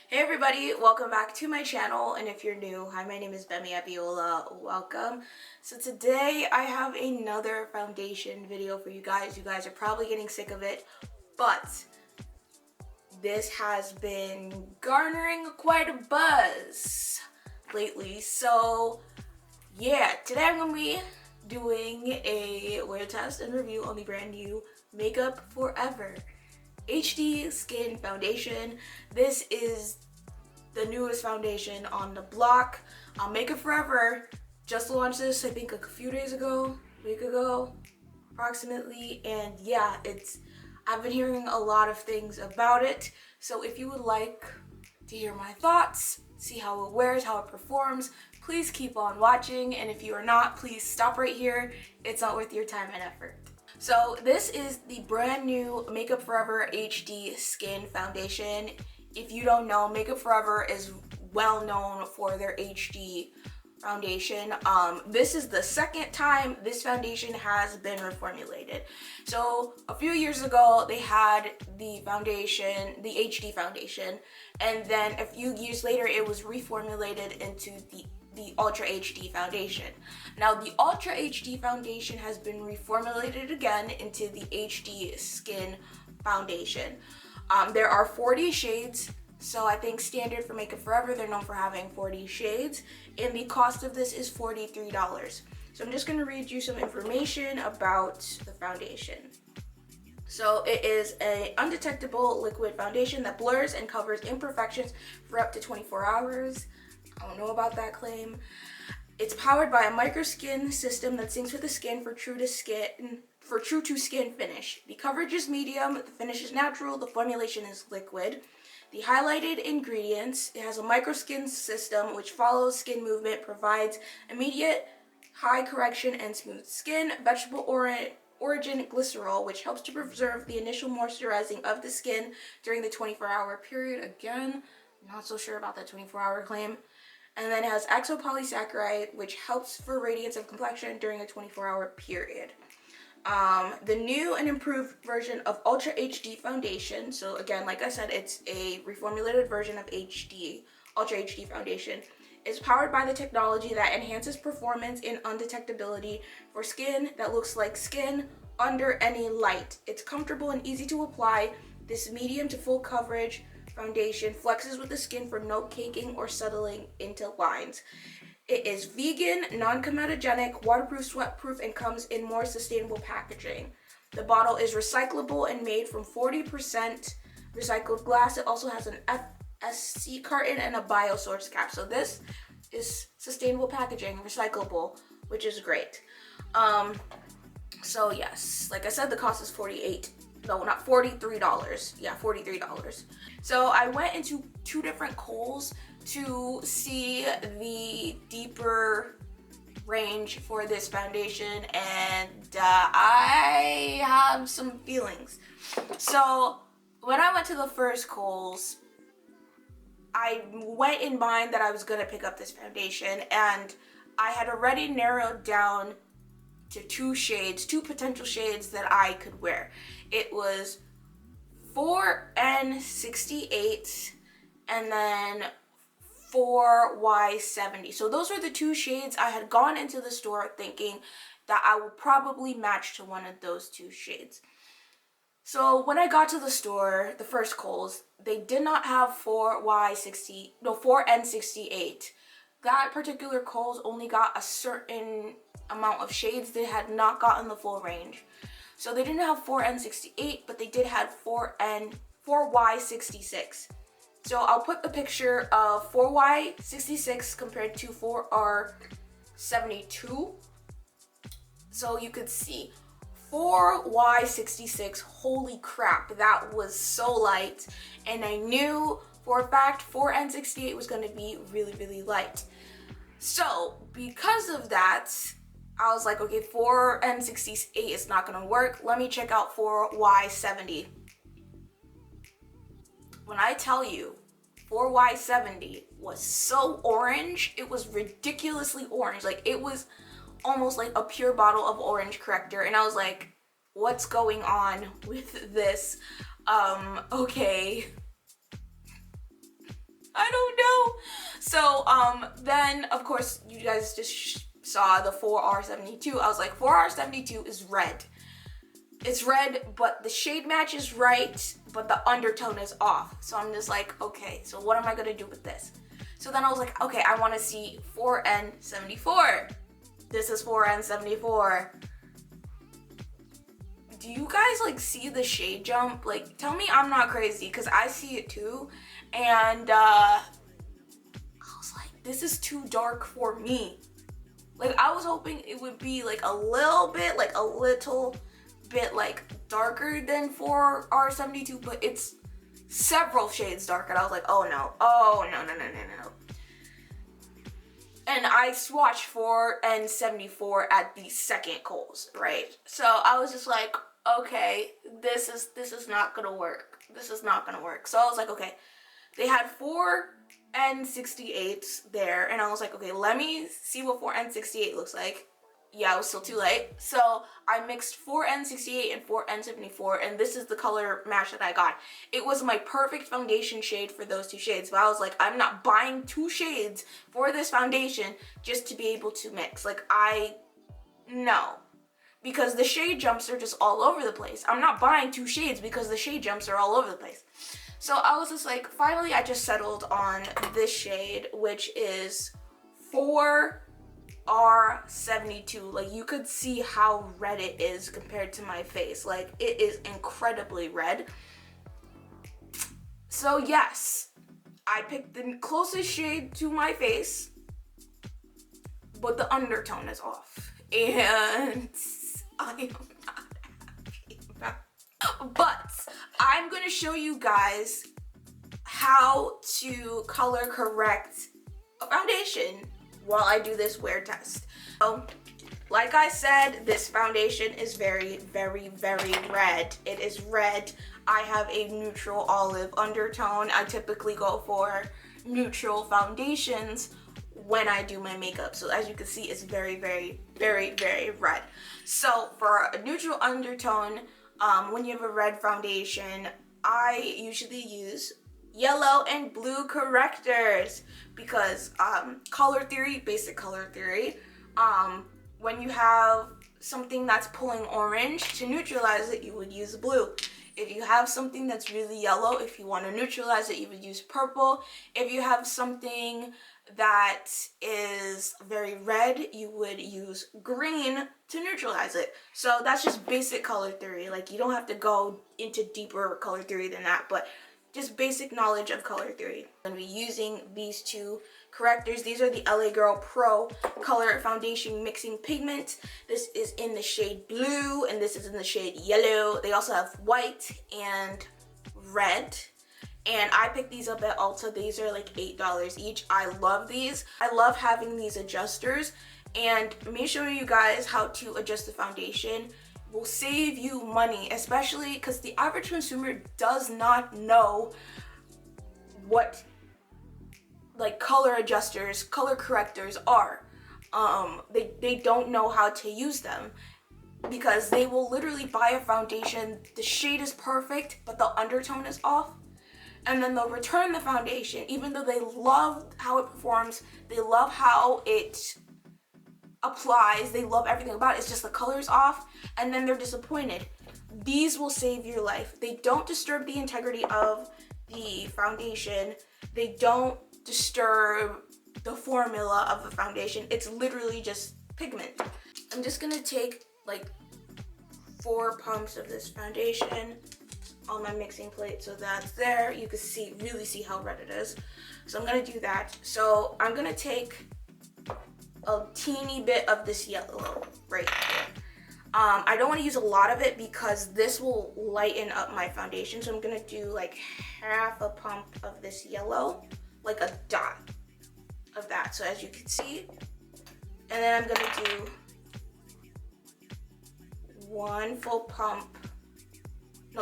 Hey everybody, welcome back to my channel, and if you're new, hi, my name is Gbemi Abiola, welcome. So today I have another foundation video for you guys. You guys are probably getting sick of it, but this has been garnering quite a buzz lately. So yeah, today I'm going to be doing a wear test and review on the brand new Makeup Forever HD Skin Foundation. This is the newest foundation on the block. Makeup Forever just launched this, I think, a few days ago, a week ago, approximately. And yeah, I've been hearing a lot of things about it. So if you would like to hear my thoughts, see how it wears, how it performs, please keep on watching. And if you are not, please stop right here. It's not worth your time and effort. So this is the brand new Makeup Forever HD Skin Foundation. If you don't know, Makeup Forever is well known for their HD foundation. This is the second time this foundation has been reformulated. So a few years ago, they had the foundation, the HD foundation, and then a few years later, it was reformulated into the Ultra HD foundation. Now the Ultra HD foundation has been reformulated again into the HD Skin Foundation. There are 40 shades, so I think standard for Makeup Forever, they're known for having 40 shades, and the cost of this is $43. So I'm just going to read you some information about the foundation. So it is an undetectable liquid foundation that blurs and covers imperfections for up to 24 hours. I don't know about that claim. It's powered by a microskin system that syncs with the skin for true to skin finish. The coverage is medium, the finish is natural, the formulation is liquid. The highlighted ingredients, it has a microskin system which follows skin movement, provides immediate high correction and smooth skin, vegetable origin glycerol, which helps to preserve the initial moisturizing of the skin during the 24-hour period. Again, not so sure about that 24-hour claim. And then it has exopolysaccharide, which helps for radiance of complexion during a 24-hour period. The new and improved version of Ultra HD Foundation, so again, like I said, it's a reformulated version of Ultra HD Foundation, is powered by the technology that enhances performance and undetectability for skin that looks like skin under any light. It's comfortable and easy to apply. This medium to full coverage foundation flexes with the skin for no caking or settling into lines. It is vegan, non-comedogenic, waterproof, sweatproof, and comes in more sustainable packaging. The bottle is recyclable and made from 40% recycled glass. It also has an FSC carton and a biosource cap. So this is sustainable packaging, recyclable, which is great. So yes, like I said, the cost is $43. Yeah, $43. So I went into two different Kohl's to see the deeper range for this foundation, and I have some feelings. So when I went to the first Kohl's, I went in mind that I was gonna pick up this foundation, and I had already narrowed down to two potential shades that I could wear. It was 4N68 and then 4Y70. So those were the two shades. I had gone into the store thinking that I would probably match to one of those two shades. So when I got to the store, the first Kohl's, they did not have 4N68. That particular Kohl's only got a certain amount of shades. They had not gotten the full range. So they didn't have 4N68, but they did have 4Y66. So I'll put the picture of 4Y66 compared to 4R72. So you could see 4Y66, holy crap, that was so light. And I knew for a fact 4N68 was going to be really, really light. So because of that, I was like, okay, 4N68 is not going to work. Let me check out 4Y70. When I tell you 4Y70 was so orange, it was ridiculously orange. Like, it was almost like a pure bottle of orange corrector. And I was like, what's going on with this? Okay. So then of course you guys just saw the 4R72. I was like, 4R72 is red. It's red, but the shade match is right, but the undertone is off. So I'm just like, okay, so what am I gonna do with this? So then I was like, okay, I wanna see 4N74. This is 4N74. Do you guys like see the shade jump? Like, tell me I'm not crazy, because I see it too. And I was like, this is too dark for me. Like, I was hoping it would be like a little bit like darker than 4R72, but it's several shades darker. And I was like, oh no, no. And I swatched 4N74 at the second Kohl's, right? So I was just like, okay, this is not gonna work. This is not gonna work. So I was like, okay, they had 4N68s there, and I was like, okay, let me see what 4N68 looks like. Yeah, it was still too late. So I mixed 4N68 and 4N74, and this is the color match that I got. It was my perfect foundation shade for those two shades, but I was like, I'm not buying two shades for this foundation just to be able to mix. Like, no. Because the shade jumps are just all over the place. I'm not buying two shades because the shade jumps are all over the place. So I was just like, finally I just settled on this shade, which is 4R72. Like, you could see how red it is compared to my face. Like, it is incredibly red. So yes, I picked the closest shade to my face, but the undertone is off. And I am not happy about it. But I'm gonna show you guys how to color correct a foundation while I do this wear test. So, like I said, this foundation is very, very, very red. It is red. I have a neutral olive undertone. I typically go for neutral foundations when I do my makeup. So as you can see, it's very, very, very, very red. So for a neutral undertone, when you have a red foundation, I usually use yellow and blue correctors because color theory, basic color theory, when you have something that's pulling orange, to neutralize it, you would use blue. If you have something that's really yellow, if you want to neutralize it, you would use purple. If you have something that is very red, you would use green to neutralize it. So that's just basic color theory. Like, you don't have to go into deeper color theory than that, but just basic knowledge of color theory. I'm going to be using these two correctors. These are the LA Girl Pro Color Foundation Mixing Pigment. This is in the shade blue, and this is in the shade yellow. They also have white and red. And I picked these up at Ulta. These are like $8 each. I love these. I love having these adjusters. And me showing you guys how to adjust the foundation will save you money, especially because the average consumer does not know what like color adjusters, color correctors are. They don't know how to use them because they will literally buy a foundation, the shade is perfect, but the undertone is off. And then they'll return the foundation, even though they love how it performs, they love how it applies, they love everything about it, it's just the color's off, and then they're disappointed. These will save your life. They don't disturb the integrity of the foundation. They don't disturb the formula of the foundation. It's literally just pigment. I'm just gonna take like 4 pumps of this foundation on my mixing plate, so that's there. You can see, really see how red it is. So I'm gonna do that. So I'm gonna take a teeny bit of this yellow right here. I don't want to use a lot of it because this will lighten up my foundation. So I'm gonna do like half a pump of this yellow, like a dot of that. So as you can see, and then I'm gonna do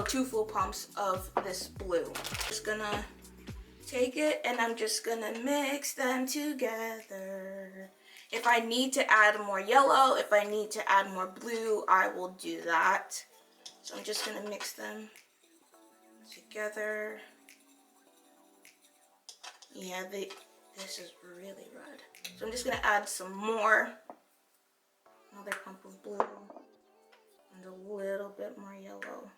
2 full pumps of this blue. Just gonna take it and I'm just gonna mix them together. If I need to add more yellow, if I need to add more blue, I will do that. So I'm just gonna mix them together. Yeah, This is really red. So I'm just gonna add some more. Another pump of blue. And a little bit more yellow.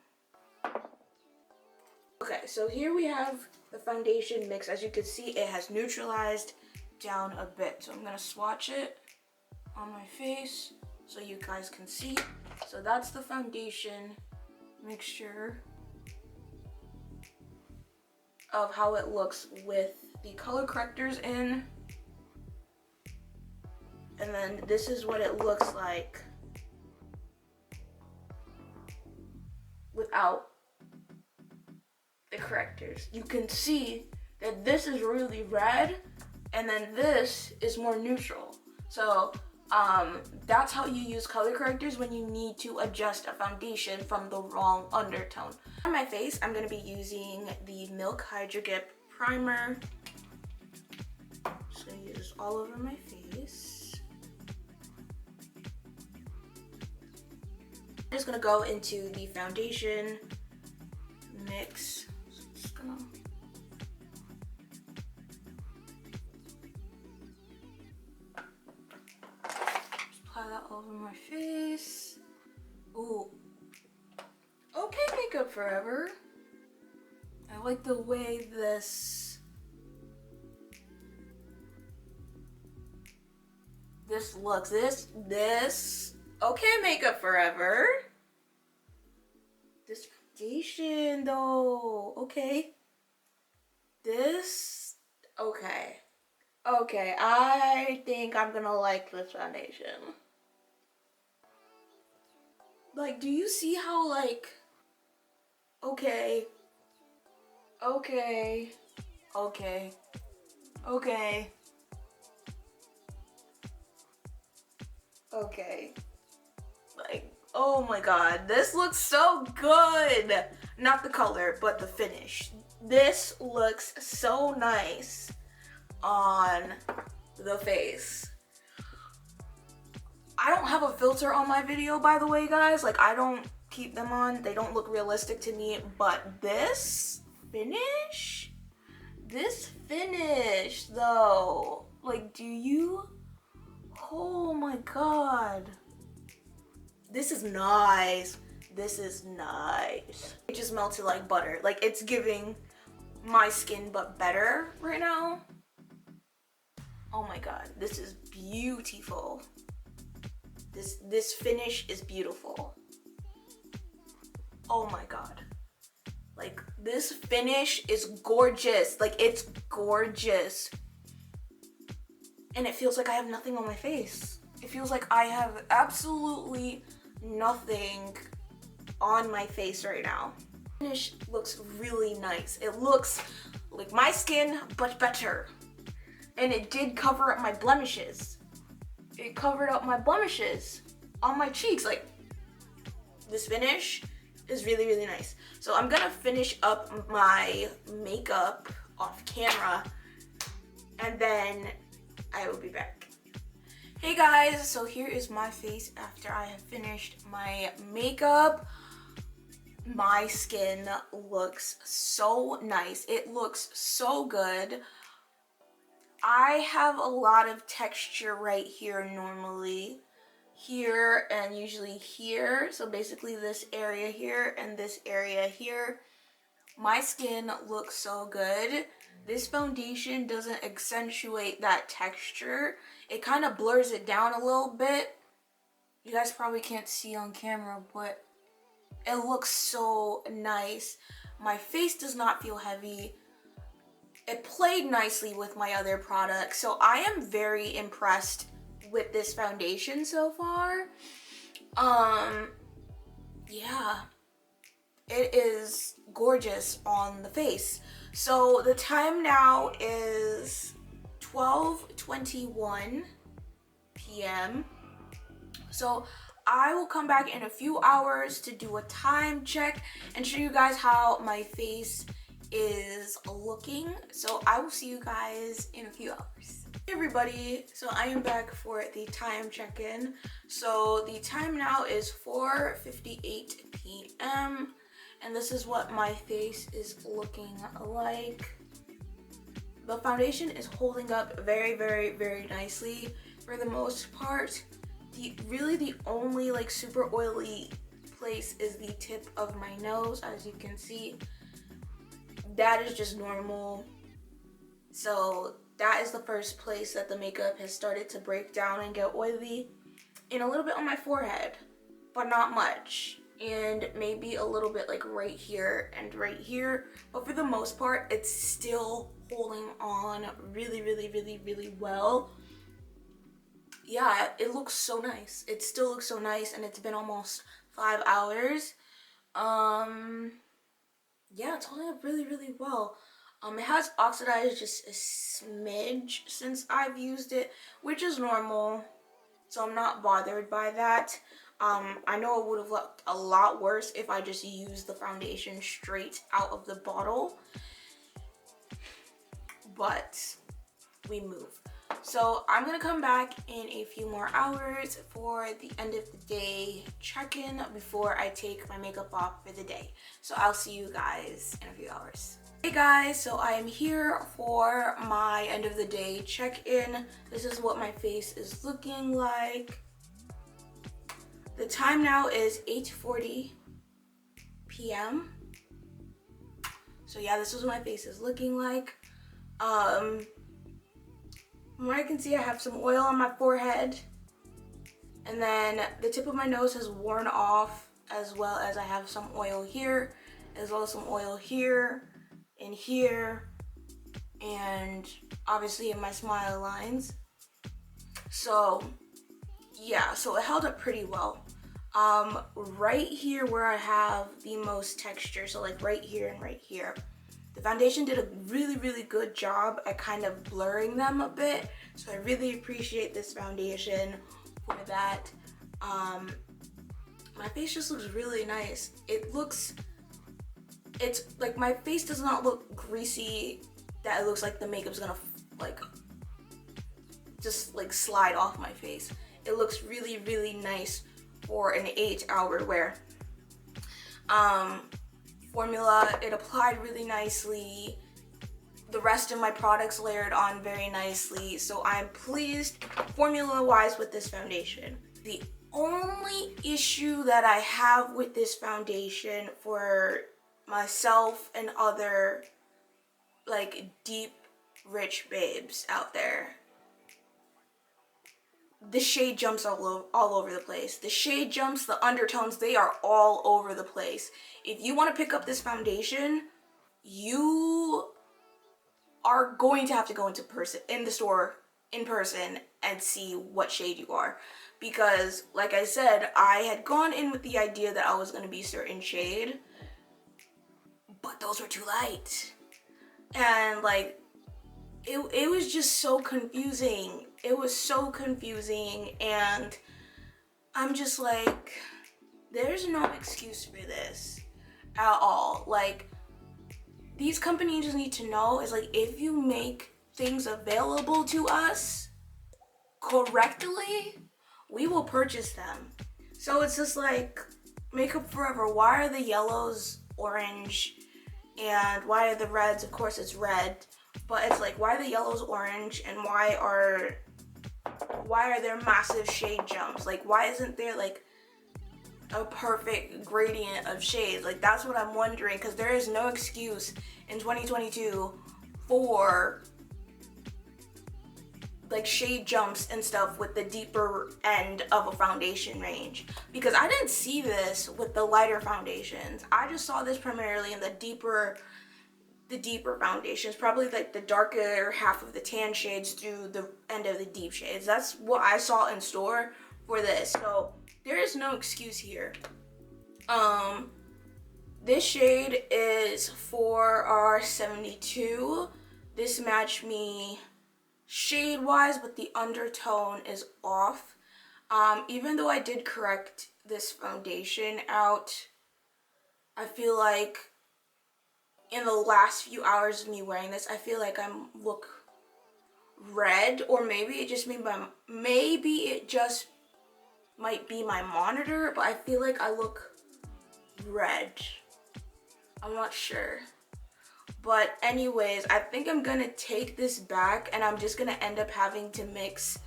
Okay, so here we have the foundation mix. As you can see, it has neutralized down a bit. So I'm gonna swatch it on my face so you guys can see. So that's the foundation mixture of how it looks with the color correctors in. And then this is what it looks like without the correctors. You can see that this is really red and then this is more neutral. So that's how you use color correctors when you need to adjust a foundation from the wrong undertone. On my face, I'm going to be using the Milk Hydrogrip primer. Just going to use this all over my face. I'm just going to go into the foundation mix. So I'm just going to apply that over my face. Ooh. Okay, Makeup Forever. I like the way this looks. This. Okay, Makeup Forever. This foundation though. Okay. This. Okay. Okay, I think I'm gonna like this foundation. Like, do you see how, like, okay, okay, okay, okay, okay, like, oh my god, this looks so good. Not the color, but the finish. This looks so nice on the face. I don't have a filter on my video, by the way, guys. Like, I don't keep them on. They don't look realistic to me, but this finish though, like, do you, oh my god, this is nice. This is nice. It just melted like butter. Like, it's giving my skin but better right now. Oh my god, this is beautiful. This finish is beautiful. Oh my god. Like, this finish is gorgeous. Like, it's gorgeous. And it feels like I have nothing on my face. It feels like I have absolutely nothing on my face right now. Finish looks really nice. It looks like my skin, but better. And it did cover up my blemishes. It covered up my blemishes on my cheeks. Like, this finish is really, really nice. So I'm gonna finish up my makeup off camera and then I will be back. Hey guys, so here is my face after I have finished my makeup. My skin looks so nice. It looks so good. I have a lot of texture right here normally. Here and usually here. So basically this area here and this area here. My skin looks so good. This foundation doesn't accentuate that texture. It kind of blurs it down a little bit. You guys probably can't see on camera, but it looks so nice. My face does not feel heavy. It played nicely with my other products, so I am very impressed with this foundation so far. Yeah, it is gorgeous on the face. So the time now is 12:21 p.m. So I will come back in a few hours to do a time check and show you guys how my face is looking. So I will see you guys in a few hours. Hey everybody, so I am back for the time check-in. So the time now is 4:58 p.m. and this is what my face is looking like. the foundation is holding up very, very, very nicely for the most part. Really the only like super oily place is the tip of my nose. As you can see, that is just normal. So that is the first place that the makeup has started to break down and get oily. And a little bit on my forehead, but not much. And maybe a little bit like right here and right here. But for the most part, it's still holding on really, really, really, really well. Yeah, it looks so nice. It still looks so nice, and it's been almost 5 hours. Yeah, it's holding up really, really well. It has oxidized just a smidge since I've used it, which is normal, so I'm not bothered by that. I know it would have looked a lot worse if I just used the foundation straight out of the bottle, but we move. So I'm gonna come back in a few more hours for the end of the day check-in before I take my makeup off for the day. So I'll see you guys in a few hours. Hey guys, so I am here for my end of the day check-in. This is what my face is looking like. The time now is 8:40 p.m. So yeah, this is what my face is looking like. From what I can see, I have some oil on my forehead, and then the tip of my nose has worn off, as well as I have some oil here, as well as some oil here, and here, and obviously in my smile lines. So yeah, so it held up pretty well. Right here where I have the most texture, so like right here and right here, the foundation did a really, really good job at kind of blurring them a bit. So I really appreciate this foundation for that. My face just looks really nice. It's like, my face does not look greasy that it looks like the makeup's gonna like just like slide off my face. It looks really, really nice for an 8-hour wear. Formula, it applied really nicely. The rest of my products layered on very nicely, so I'm pleased formula wise with this foundation. The only issue that I have with this foundation for myself and other like deep rich babes out there, the shade jumps all over the place. The shade jumps, the undertones, they are all over the place. If you want to pick up this foundation, you are going to have to go in the store in person and see what shade you are. Because like I said, I had gone in with the idea that I was going to be a certain shade, but those were too light. And like, it was just so confusing. It was so confusing, and I'm just like, there's no excuse for this at all. Like, these companies just need to know is like, if you make things available to us correctly, we will purchase them. So it's just like, Makeup Forever, why are the yellows orange and why are the reds, of course it's red, but it's like, why are the yellows orange and why are there massive shade jumps? Like, why isn't there like a perfect gradient of shades? Like, that's what I'm wondering, because there is no excuse in 2022 for like shade jumps and stuff with the deeper end of a foundation range, because I didn't see this with the lighter foundations. I just saw this primarily in the deeper foundations, probably like the darker half of the tan shades through the end of the deep shades. That's what I saw in store for this, so there is no excuse here. This shade is 4R72. This matched me shade wise, but the undertone is off. Even though I did correct this foundation out, I feel like in the last few hours of me wearing this, I feel like I look red, or maybe it just might be my monitor, but I feel like I look red. I'm not sure, But anyways, I think I'm gonna take this back and I'm just gonna end up having to mix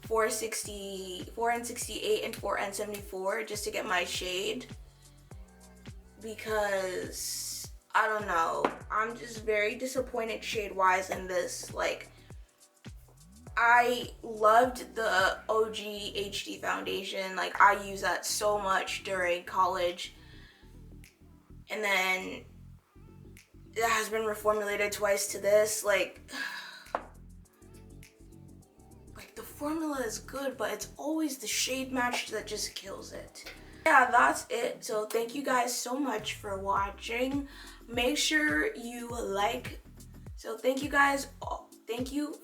4N68 and 4N74 just to get my shade, because I don't know, I'm just very disappointed shade wise in this. Like, I loved the OG HD foundation. Like, I used that so much during college, and then it has been reformulated twice to this. Like the formula is good, but it's always the shade match that just kills it. Yeah, that's it. So thank you guys so much for watching. Make sure you like. So thank you guys. Thank you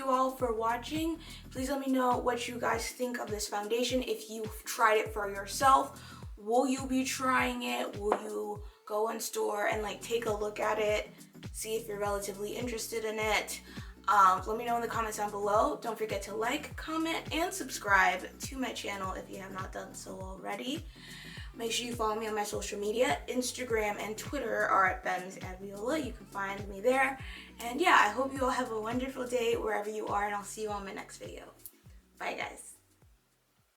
all for watching. Please let me know what you guys think of this foundation. If you've tried it for yourself, will you be trying it? Will you go in store and like take a look at it, see if you're relatively interested in it? Let me know in the comments down below. Don't forget to like, comment, and subscribe to my channel if you have not done so already. Make sure you follow me on my social media. Instagram and Twitter are at Gbemi Abiola. You can find me there. And yeah, I hope you all have a wonderful day wherever you are, and I'll see you on my next video. Bye guys.